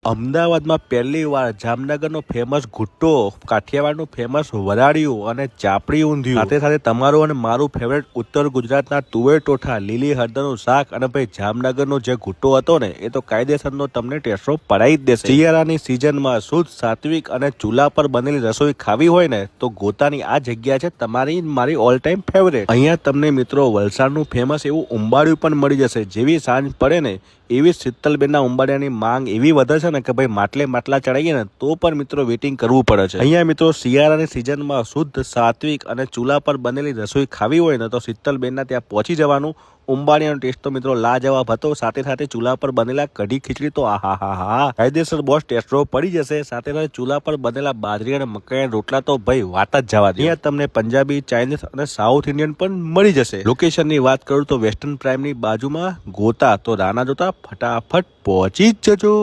અમદાવાદમાં પહેલીવાર જામનગરનો famous ગુટ્ટો, કાઠિયાવાડનું famous વરાળિયું અને ચાપડી ઊંધિયું, સાથે સાથે તમારું અને મારું ફેવરેટ ઉત્તર ગુજરાતના તુવેર ટોઠા, લીલી હળદરનું શાક અને ભાઈ જામનગરનો જે ગુટ્ટો હતો ને એ તો કાયદેસરનો તમને ટેસ્ટો પડાવી જ દેશે। શિયાળાની સિઝનમાં શુદ્ધ, સાત્વિક અને ચૂલા પર બનેલી રસોઈ ખાવી હોય ને તો ગોતાની આ જગ્યા છે તમારી મારી ઓલ ટાઈમ ફેવરેટ। અહીંયા તમને મિત્રો વલસાડનું ફેમસ એવું ઉંબાડિયું પણ મળી જશે। જેવી સાંજ પડે ને એવી શીતલબેનના ઉંબાડિયાની માંગ એવી વધે છે ને કે ભાઈ માટલા ચડાવીએ ને તો પણ મિત્રો વેઇટિંગ કરવું પડે છે। અહીંયા મિત્રો શિયાળાની સિઝનમાં શુદ્ધ, સાત્વિક અને ચૂલા પર બનેલી રસોઈ ખાવી હોય ને તો શીતલબેનના ત્યાં પહોંચી જવાનું। ઉંબાડિયાનો ટેસ્ટ તો મિત્રો લાજવાબ હતો, સાથે સાથે ચૂલા પર બનેલા કઢી ખીચડી તો આહાહાહા કાયદેસર બોસ ટેસ્ટો પડી જશે। સાથે સાથે ચૂલા પર બનેલા બાજરી અને મકાઈના રોટલા તો ભાઈ વાત જ જવા દે। અહીંયા તમને પંજાબી, ચાઇનીઝ અને સાઉથ ઇન્ડિયન પણ મળી જશે। લોકેશનની વાત કરું તો વેસ્ટર્ન પ્રાઇમની બાજુમાં ગોતા, તો રાના જોતા ફટાફટ પહોંચી જ જજો।